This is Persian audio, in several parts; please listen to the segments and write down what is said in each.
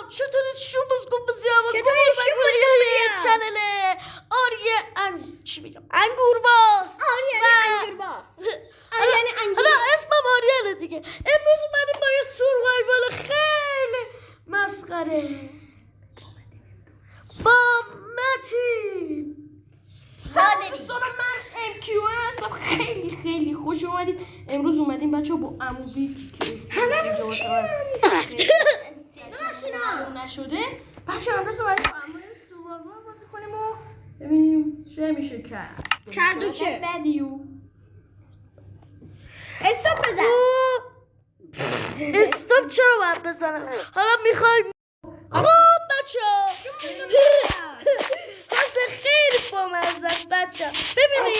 چطوری شو بزگو چطوری شو بزگو چنله آریه چی میگم انگور باز حالا اسمم آریانه دیگه. امروز اومدیم با یه سوروایوال خیلی مسخره با متین سلام من MQM هستم. خیلی خیلی خوش اومدید. امروز اومدیم بچه با عمو بیک همه تو نشده بچه امروز اومدیم با عمو سوروایوال بازی کنیم و ببینیم چه میشه کرد و چه؟ بدیو استاپ بزن. استاپ چرا باید بزنم؟ حالا میخوایم خب بچه ها واسه خیلی بامزه است بچه ها ببینیم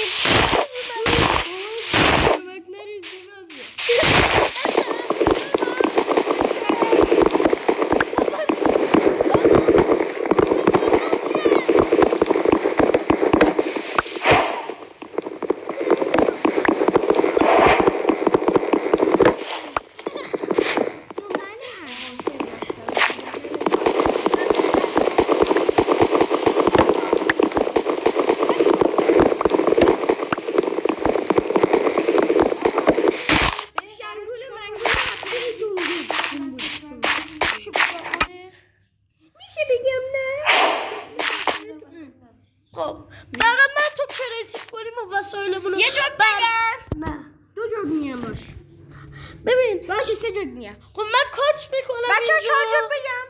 خب فقط من تو کریتیف کنیم و وسایلمونو یه جوک بگم. نه دو جوک میگم باش. ببین باشه سه جوک میگم. خب من کات میکنم بچه ها اینجا. 4 جوک بگم.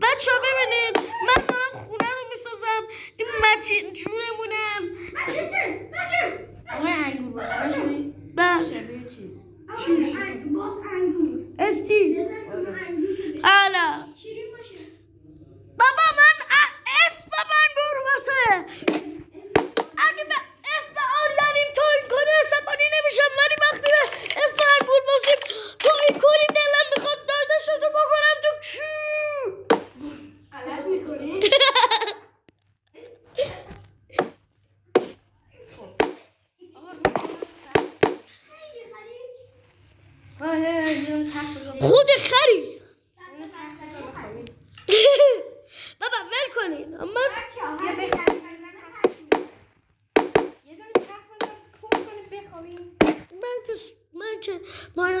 بچه ها ببینید من دارم خونه رو میسازم. این متین جونمونم بچه انگور باز شبیه چیز. استی حالا شیرین باشه. بابا من اسم انگور واسه اگه به اسم آریانیم تو این کنی عصبانی نمیشم ولی وقتی به اسم انگور بازیم تو این کنی دلم میخواد داده شده بکنم تو چی غلط میکنی؟ خود خری بابا ول کنین اما من که با این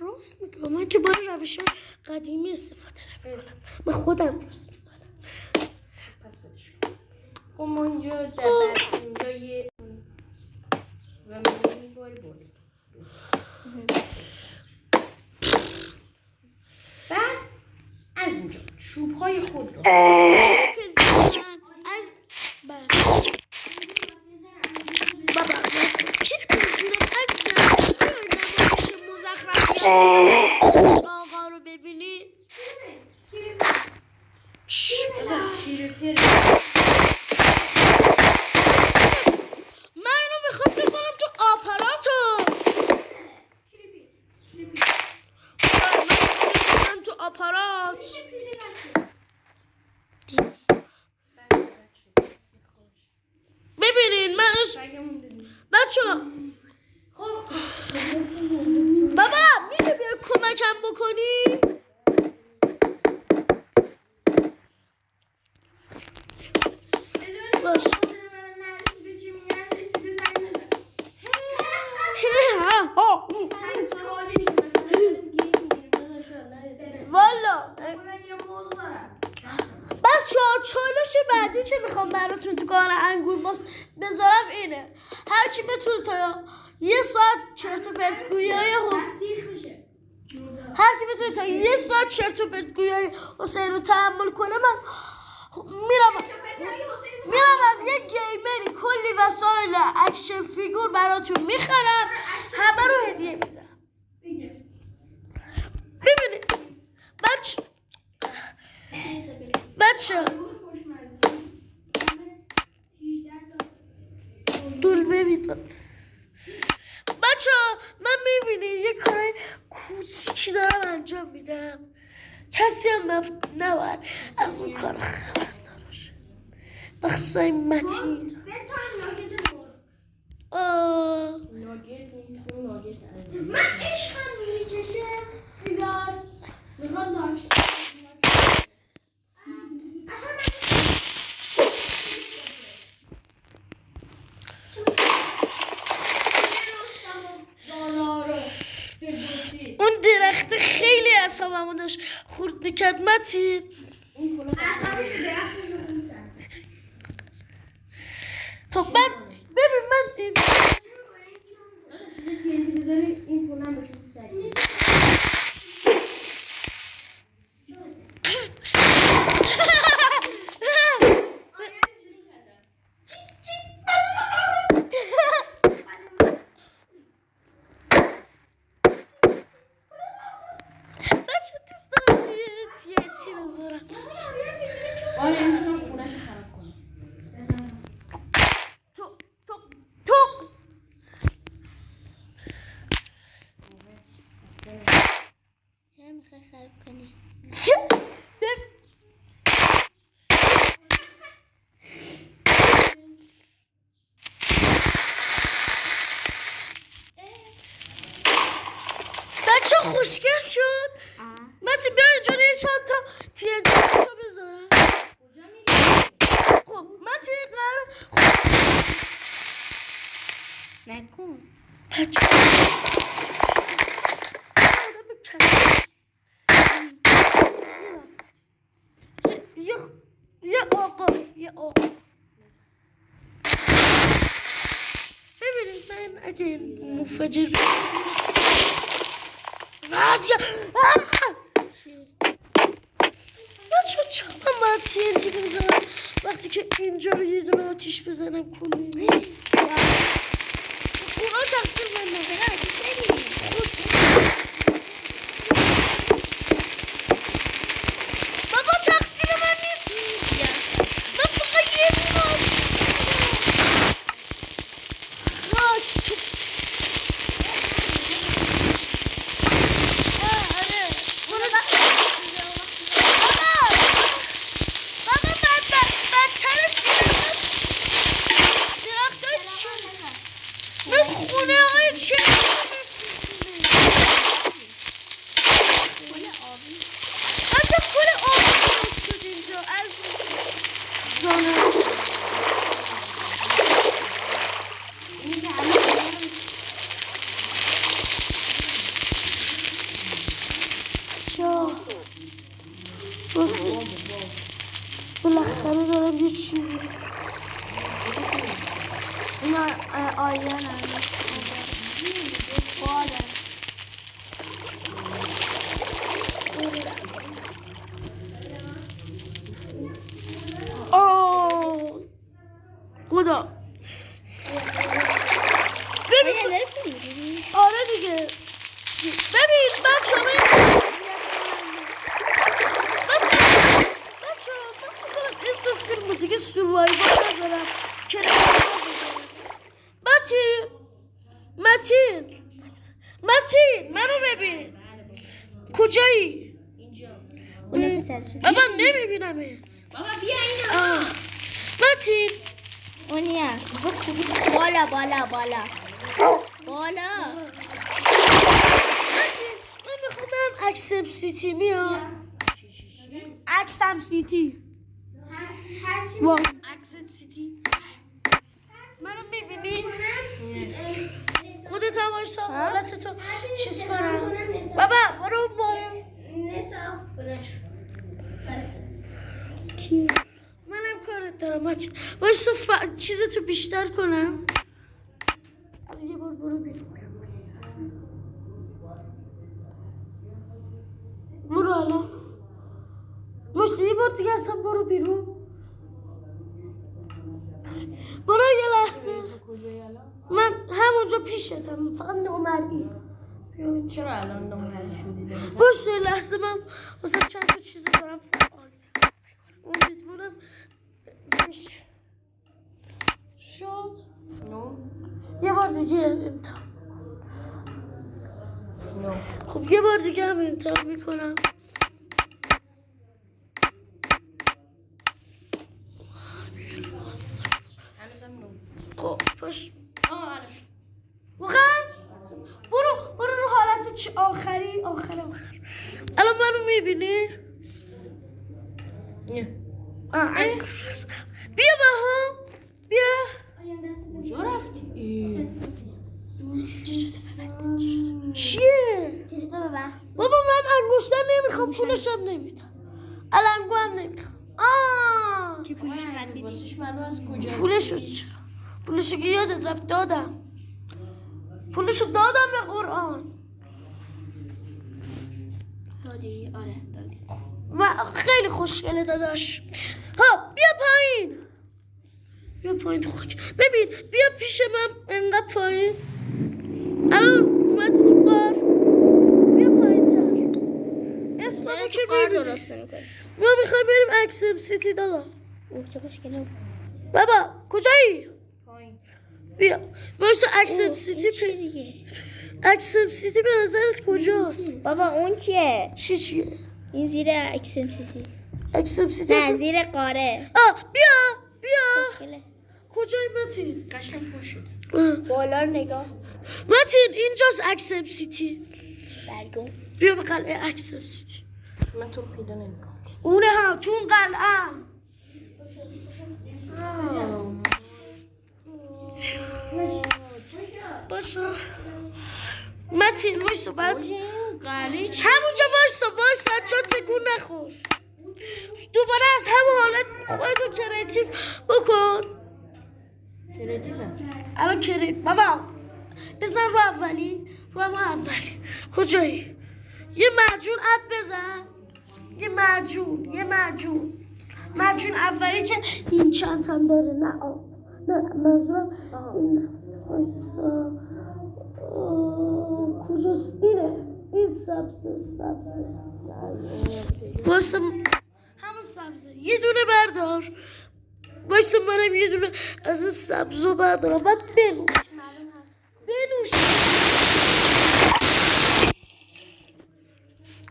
راست میگم من که با این روش قدیمی استفاده نمیکنم من خودم درست میکنم پس بدش کن ما اینجا در اینجا یه و من این باری بود بعد از اینجا چوب های خود رو از بابا آقا رو ببینی من اینو میخوام بکنم تو آپاراتو من تو آپارات ببینین من بچه بابا میشه بیا کمکم بکنی باش والا بچه ها چالش بعدی که میخوام براتون تو کار انگور باز بذارم اینه هر کی بتونه تا یه ساعت چرت و پرت گویای هر کی بتونه تا یه ساعت چرت و پرت گویای حسین رو تحمل کنه من میرم از یه گیمری کلی وسایل اکشن فیگور براتون میخرم همه رو هدیه میدم ببینید بچه دول ببینید بچه من میبینید یه کار کوچیکی دارم انجام میدم کسی هم نباید از اون کار خبردار باشه مخصوصا این متین من عشقم میکشه سیگار وقتی خیلی اعصابمو داشت خورد میکرد متین. این پولا تو ببین من این این پولا هم بچون سری آره میتونم خونه که خراب کنم چرا میخوای خراب کنی؟ بچه خوشگل شد. متی بیا اینجا چند تا TNT رو بذارم. کجا میری؟ خب متی قرار نکن بچه یه آقا ببینید من اگه این منفجر راجع بچه چقدر من TNT بزنم وقتی که اینجا رو یه دونه آتیش بزنم کنیم اونا تقصیر من نداره. بابا تقصیر من نیست. من فقط یه دونه بالاخره دارم یه چیزی اینا آیان هم خدا ببین آره دیگه ببین بچه اسم فیلم دیگه سوروایوال ندارم متین منو ببین کجایی؟ بابا نمیبینمت. بابا بیا اینا متین اونیا بالا متین من میخوام برم اکسم سیتی میام. اکسم سیتی وا اکسم سیتی منو میبینی؟ خودت هم وایسا حالتتو چیز کنم. بابا برو بایم منم کارت دارم متین وایسا چیزتو بیشتر کنم. یه بار برو بیرون برو الان وایسا یه بار دیگه اصلا برو بیرون. برو یه لحظه من همونجا پیشتم فقط نامرئی. چرا الان نامرئی شدی؟ وایسا یه لحظه من واسه چند تا چیز دارم فعال امیدوارم بشه شد. یه بار دیگه امتحان خب یه بار دیگه هم امتحان میکنم. خب پس واقعا برو رو حالت آخری آخر الان منو میبینی؟ بیا با هم بیا کجا رفتی؟ چیه؟ بابا بابا من انگشتر نمیخوام، پولشم نمیدم، علنگو هم نمیخوام. که پولشو بعد میدی. واسش معلوم از کجاست. پولشو چرا؟ پولشو که یادت رفت دادم. پولشو دادم به قرآن. دادی؟ آره دادی. خیلی خوشگله داداش. ها بیا پایین. بیا پایین تو خاک. ببین بیا پیش من انقدر پایین. الان اومدی تو قار. بیا پایین تر. اسممو که میبینی. درست میکنی. ما میخوایم بریم اکسم سیتی دادا. اوه چه خوشگله. بابا کجایی؟ پایین. بیا واسه اکسم سیتی چیه دیگه؟ اکسم سیتی به نظرت کجاست؟ بابا اون چیه؟ چیه؟ این زیر اکسم سیتی. اکسم سیتی نه زیر قاره. بیا خوشگله. کجایی متین؟ قشنگ پوشید. بالا رو نگاه. متین اینجاست اکسم سیتی. برگم. بیا به قلعه اکسم سیتی. من تو رو پیدا نمیکنم. اونه ها تو اون قلعه. باشا متین وایسا بعد قلی چی؟ همونجا وایسا جا تکون نخور. دوباره از همون حالت خودتو کریتیو بکن. کریتیوه. الان بابا بزن رو اولی. رو ما اولی کجایی؟ یه معجون اد بزن. یه معجون اولی که این چند هم داره. نه منظورم این وایسا کجاست؟ این سبزه وایسا همون سبزه یه دونه بردار. وایسا منم یه دونه از این سبزو بردارم بعد بنوش.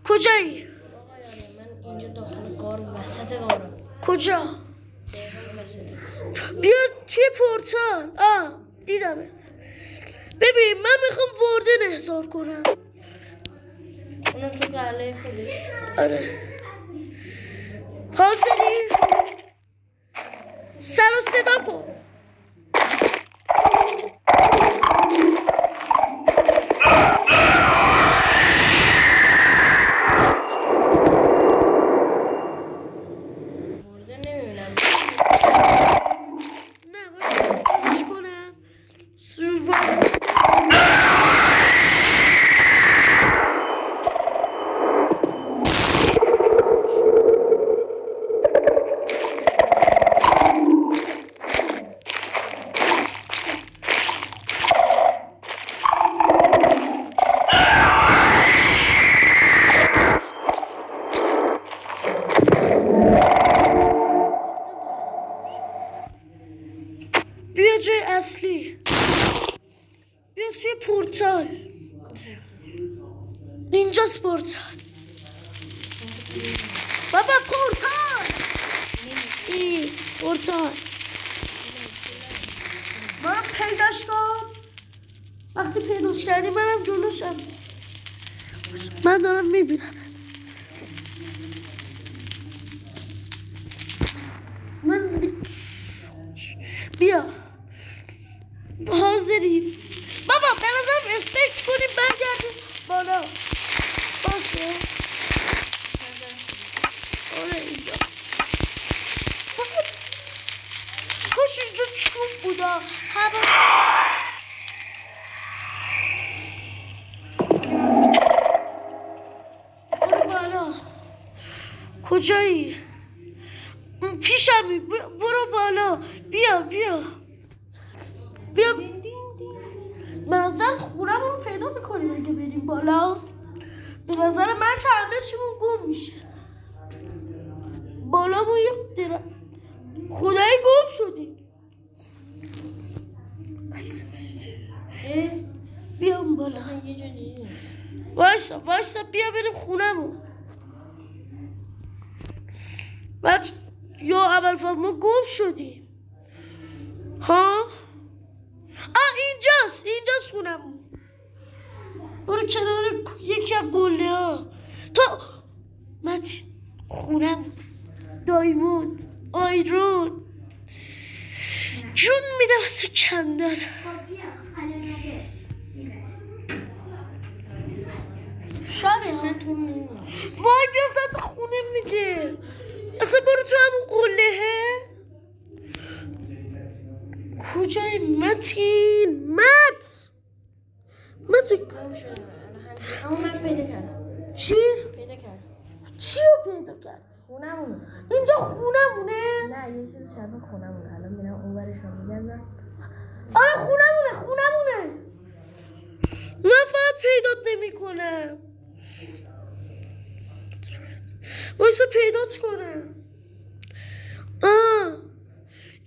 کجایی؟ من اینجا داخل غار وسط غارم. کجا؟ وسط. بیا توی پورتال. دیدمت. ببین من میخوام واردن احضار کنم. اونم تو قلعه خودش. آره حاضری؟ سر و صدا کن. مورد نمیبینم. نه باید اسپانش کنم. بیا جای اصلی. بیا توی پورتال. اینجاست پورتال. بابا پورتال. پورتال. من پیداش کن. وقتی پیداش کردی منم جلوشم. من دارم میبینم. بیا حاضری؟ بابا به نظرم اسپکت کنیم برگردیم بالا. باشه آره اینجا. کاش اینجا چوب بودا. برو بالا. کجایی؟ پیشمی. برو بالا. بیا به نظر خونم رو پیدا میکنیم اگه بریم بالا. به نظر من که همه چیمون گم میشه. بالامون یک خدایی گم شدیم. بیام بالا. یه جا دیگه نیست. وایسا بیا بریم خونمون. بعد یا اول ما گم شدیم. ها اینجاست خونمون. برو کنار یکی از قله ها. تو متین خونمون. دایموند آیرون جون میده واسه کندن. شاید من تو نمیدونم. وای بیا اصلا خونه میگه اصلا برو تو همون قلهه. کجای متین؟ متین اما من پیدا کردم. چی؟ پیدا کردم. چی رو پیدا کرد؟ خونمونه. اینجا خونمونه؟ نه یه چیز شبه خونمونه. الان میرم اون ورش رو میگردم. آره خونمونه. من فقط پیدات نمی کنم. وایسا پیدات کنم.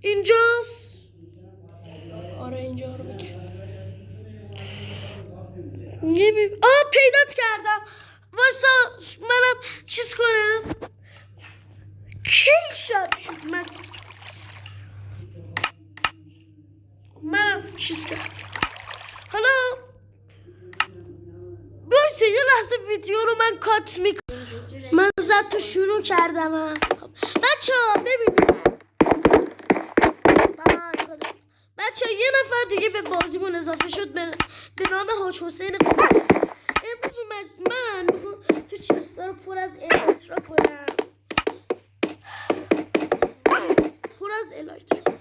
اینجاست. آره اینجا رو بگرد. پیدات کردم. وایسا منم چیز کنم. کی شب شد منم چیز کردم. حالا باشه یه لحظه ویدیو رو من کات میکنم. من زد تو شروع کردم. بچه ها ببینید بچه ها یه نفر دیگه به بازیمون اضافه شد به نام حاج حسین. امروز من تو چستا رو پر از الایترا کنم. پر از الایترا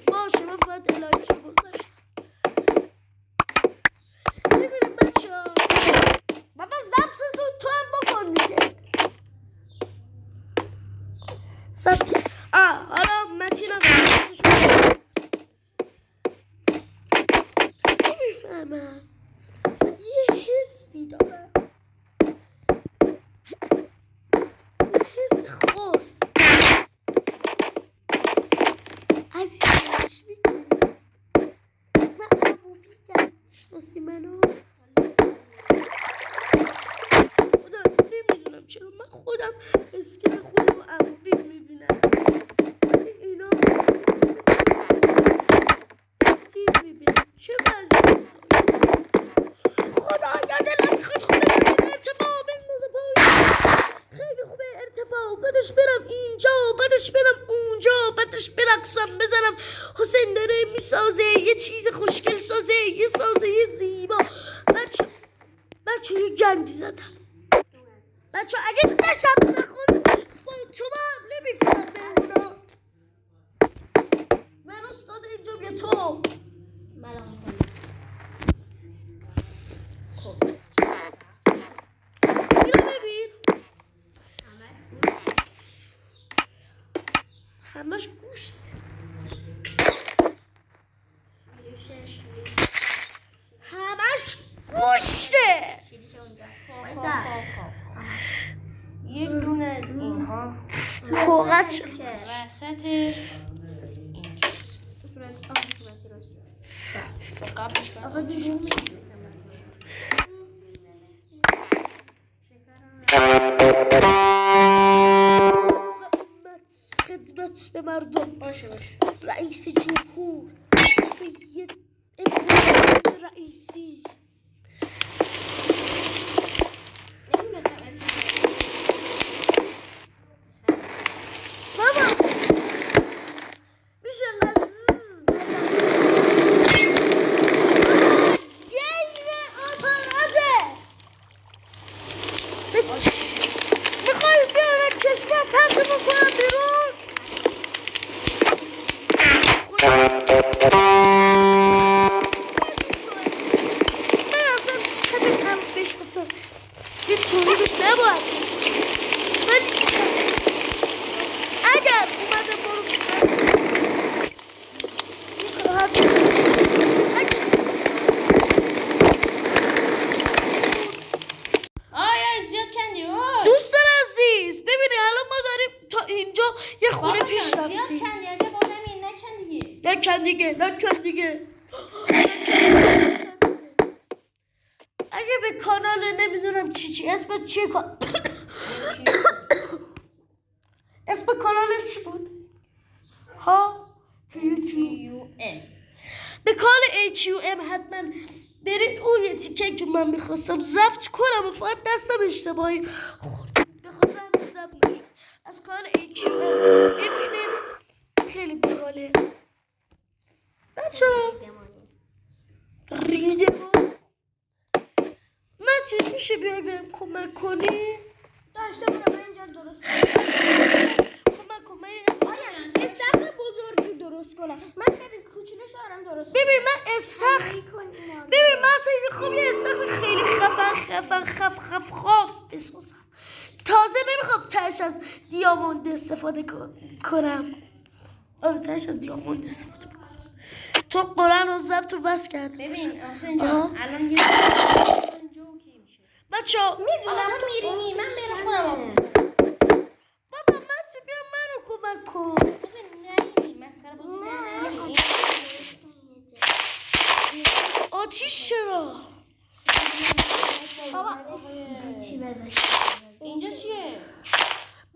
باشه من باید الایترا گذاشت. ببینیم بچه ها بابا زبط تو هم بکن دیگه. حالا متینم نمیفهمم یه حسی دارم. حس خاص عزیزش میکنم. من عمو بیگم شناسی منو خودم نمیدونم چرا من خودم اسکن خودم و عمو بیگ میبینم ولی اینا استیو میبینم. چه وضعی خدا دلم خود خودم از این ارتفاع بندازه پایین. خیلی خوبه ارتفاع. بعدش برم اینجا بعدش برم اونجا بعدش برقصم بزنم. حسین داره میسازه یه چیز خوشگل سازه یه سازه زیبا. بچه یه گندی زدم. بچه اگه سشم نخون فوتوبه هم نمی کنم به اونا. من استاد اینجا بیا تو اینو ببین همش گوشت. همش گوشته. یک دونه از اینها کاغذ شد وسط اینجا صورتی راست با قبلش خدمت به مردم. باشه رئیس جمهور سید ابراهیم رئیسی. بابا میشه لذیذ گیم آپارازه. میخوایی بیارم کشور پرتمون کنم بیرون. من اصلا هم بهش گفتم یه طوری نباید ولی اگر اومده برو زیاد کندی دوستان عزیز ببینید الان ما داریم تا اینجا یه خونه پیش زیاد رفتیم. کندی اگه بادم این نکن دیگه. اگه به کانال نمیدونم چی اسم چی اسم کانال چی بود؟ تو یوتیوب به کانال AQM حتما برید. اون یه تیکه که من میخواستم ضبط کنم و فقط دستم اشتباهی بخواستم ضبط نشد. از کانال AQM ببینید خیلی باحاله. بچه ریده متین میشه بیای بهم کمک کنی؟ داشته برو من اینجا درست کمک کن. من استخر بزرگی درست کنم. من ببین کوچولوش دارم درست ببین من استخر ببین من اصلا میخوام یه استخر خیلی خفن بسازم. تازه نمیخوام تهش از دیاموند استفاده کنم. آره تهش از دیاموند استفاده کنم. تو قرآن رو ضبط و بس کرده. ببین آسان جان الان یه اینجا اوکی میشه. بچه‌ها میدونم تو میرینی من برم خودم آموز بابا مسی بیا منو کمک کن. نه مسخره بازی نه. آتیش چرا؟ چی بزنی؟ اینجا چیه؟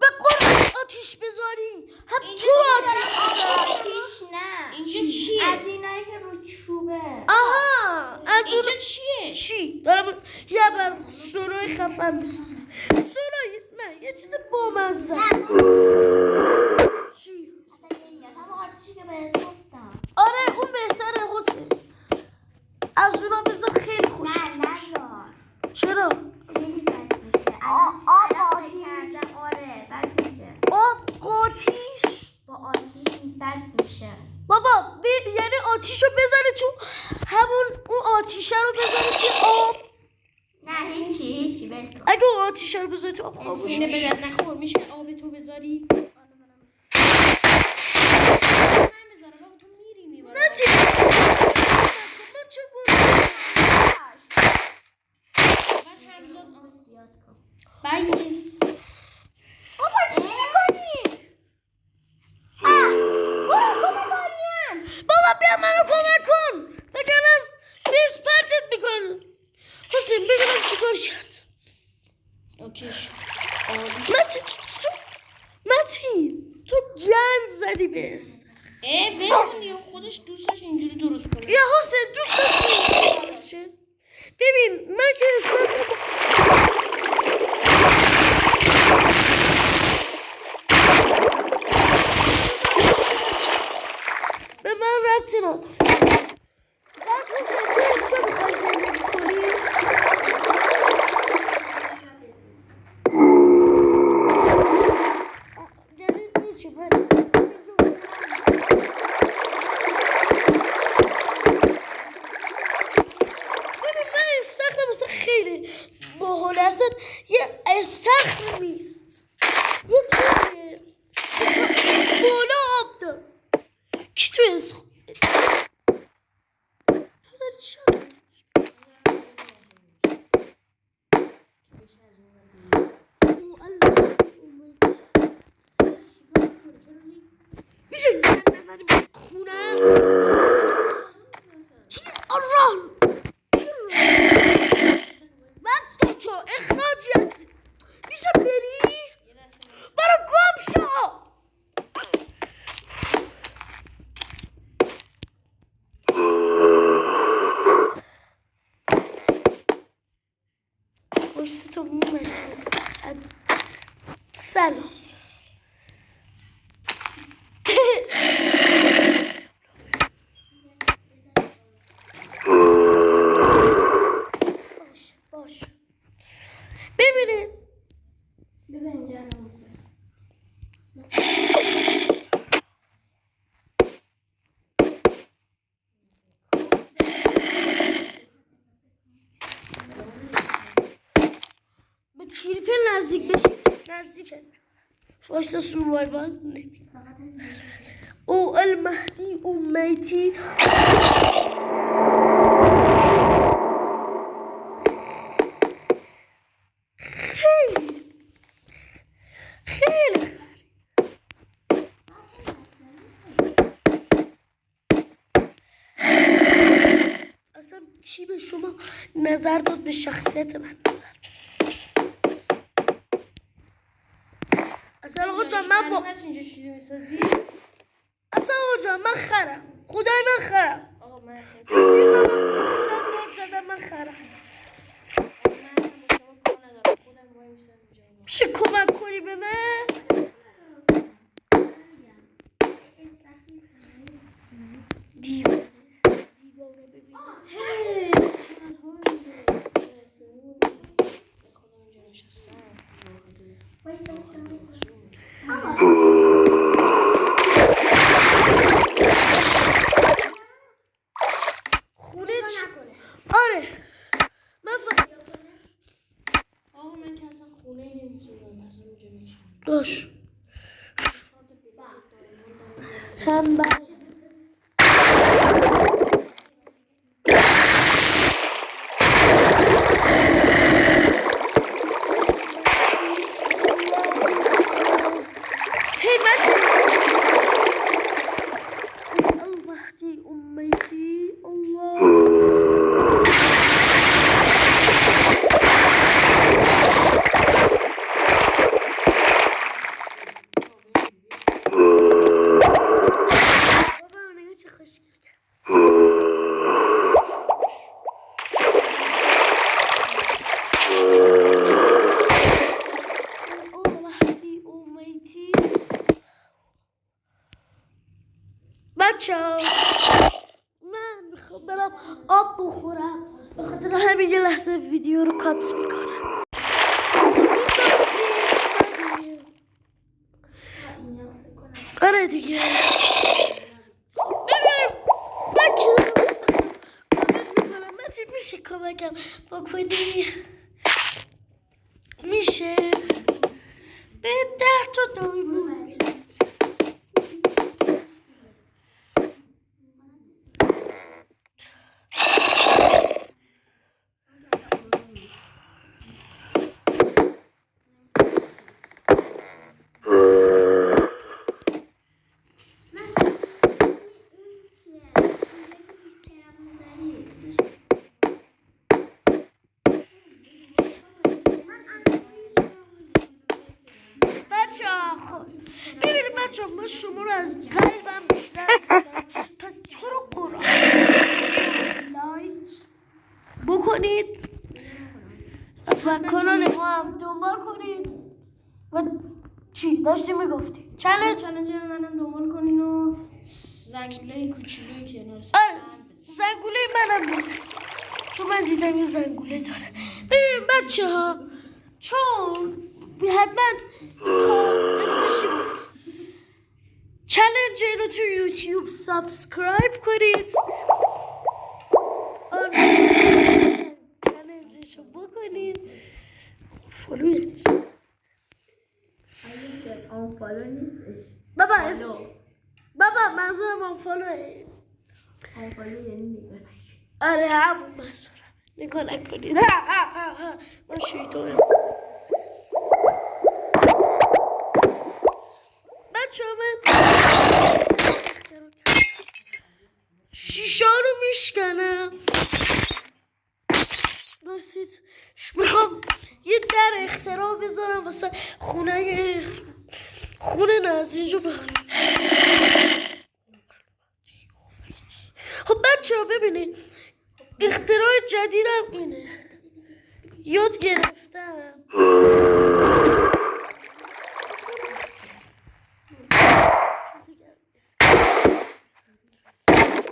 به قرآن آتیش بذاری. هم تو آتیش نه. اینجا چیه؟ از اینایی که رو چوبه. آها از اینجا اون چیه؟ چی؟ دارم یه بر سونای خفن بسازم. سونای نه یه چیز بامزه. چی؟ همه آتیشی که بهت گفتم. آره اون بهتره حسین. از اونا بذار خیلی خوش. نذار. چرا؟ خیلی بد میشه. آب آتیش کردم. آره بد میشه. آب قاتیش. با آتیش بد میشه. بابا یعنی آتیشو بذاره تو همون اون آتیشه رو بذاره تو آب. نه هیچی بلکن. اگه اون آتیشه رو بذاره تو آب خاموش اینه میشه. به درد نخور میشه آب تو بذاری؟ من بذارم بابا تو میرینی برای نه ما چه بعد همزاد زیاد کن. بیس بابا چی میکنی؟ بابا بیا منو کمک کن. بگم از بیس پرتت میکنم. حسین ببینم چی کار کرد. اوکیش متین تو گند زدی به است. ول کن یا خودش دوست داشت اینجوری درست کنه. یا حسین دوست داشتی ببین من که استفاده به من ربطی نداره. بعد حسین تو اینجا میخوای زندگی کنی؟ یعنی چی بره؟ ببین من استخر مثلا خیلی باحاله. اصلا یه استخر نیست یه تویه بالا آب دار. کی تو استخر تو داری چه میشه گند بزنی به خونه چیز آران بس کن تو اخراجی هستی. میشه بری؟ برو گم شو. باشی تو مومتی سلام. باش ببینیم بذار اینجا به تریپل نزدیک بشی. نزدیکه وایسا سوروایوال نمی او المهدی امیتی. خیلی اصلا کی به شما نظر داد به شخصیت من نظر اصلا آقا جان من با اینجا چیزی میسازی؟ اصلا آقا جان من خرم. خدای من خرم. آقا من اصلا خودم داد زدم من خرم. میشه کمک کنی به من؟ دیوانه ببینم. آره من آقا من که اصلا خونه نمی‌سازم اصلا اونجا میشم باش تنبل هی المهدی امیتی الله بابا نگاه چه خوشگل کرد المهدی امیتی بچه‌ها من میخوام برم آب بخورم به خاطر همین یه لحظه ویدیو رو کات میکنم دوستان عزیز آره دیگه ببینم بچه رو کامنت میکنم مسی میشه کمکم بکنی میشه به 10 تا دایمون ببینید بچه من شما رو از قلبم بیشتر دوستم پس تو رو قرآن لایک بکنید و کانال ما هم دنبال کنید و چی داشتی میگفتی چالنج منم دنبال کنین و زنگوله کوچولویی کنار آره زنگوله منم بزن چون من دیدم یه زنگوله داره ببین بچه ها چون حتما اسمش چی بود چالنج اینو تو یوتیوب سابسکرایب کنید چالنجشو بکنید فالویش آنفالو نیستش بابا اسم بابا منظورم آنفالوه آنفالو یعنی نگاه آره همون منظورم نگاه نکنید من شیطانم بچه من شیشه رو میشکنم باسید میخوام یه در اختراع بذارم واسه خونه نه از اینجا بخوام خب بچه ها ببینید اختراع جدیدم اینه یاد گرفتم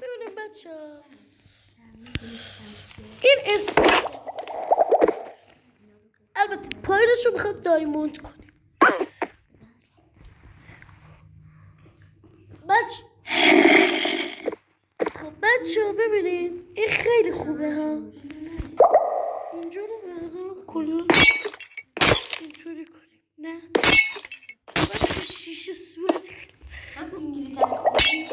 ببینید بچه ها این البته پایینش رو میخوام دایموند کنیم بچه ها ببینید این خیلی خوبه ها اینجا رو به نظرم کلا اینطوری کنیم نه بچه شیشه صورت خیلی من فینگلی تنه خودی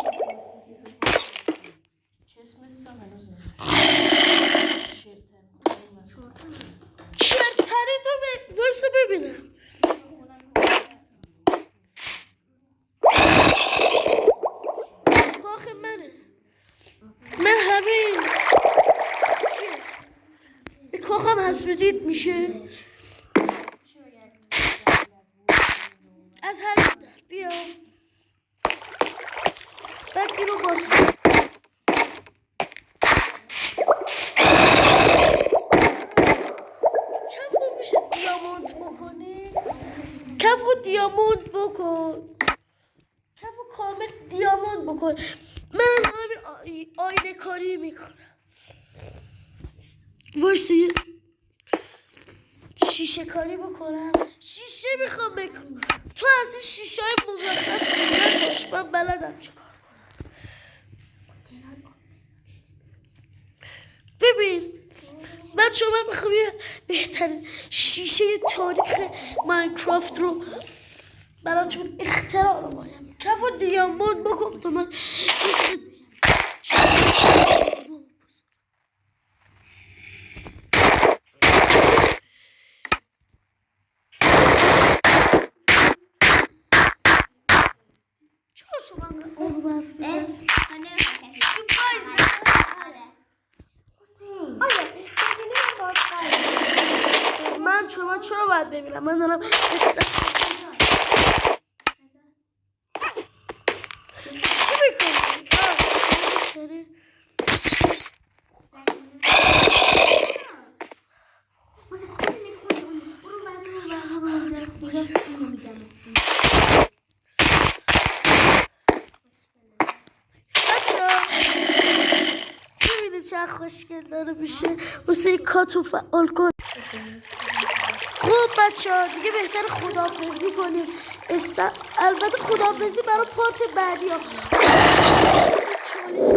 چه اسم هستم هنوز چرتره تو واسه ببینم کاخ منه من همه به کاخم حسودید میشه از همین در بیا بعد اینو باسه کفو دیاموند بکن کفو کامل دیاموند بکن من همین آینه کاری میکنم وایسی شیشه کاری بکنم شیشه میخوام بکنم تو از این شیشه های مزخرف نداشت من بلدم چیکار کنم ببین بچه من میخوام یه بهترین شیشه تاریخ ماینکرافت رو براتون اختراع نمایم. کف و دیامون بکن تا من چرا شما اون برف بزن؟ من چرا باید ببینم؟ من دارم چی میکنی؟ چه خوشگل داره میشه واسه کاتو فعال کن. خب بچه ها دیگه بهتر خداحافظی کنیم. البته خداحافظی برای پارت بعدی ها. چالش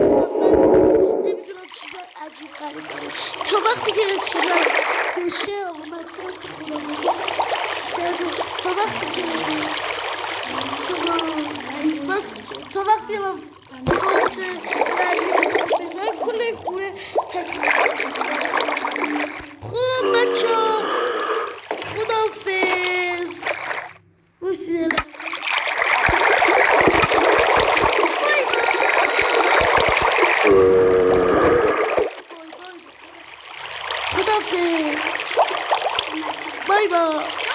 نمیدونم چیزای عجیب غریب داره تا وقتی که چیزای بشه آمده خداحافظی کرده تا وقتی که شما بس تا وقتی من پارت بعدی بذاری کل خونه تکمیل. خب بچه ها خداحافظ. خداحافظ. بای بای.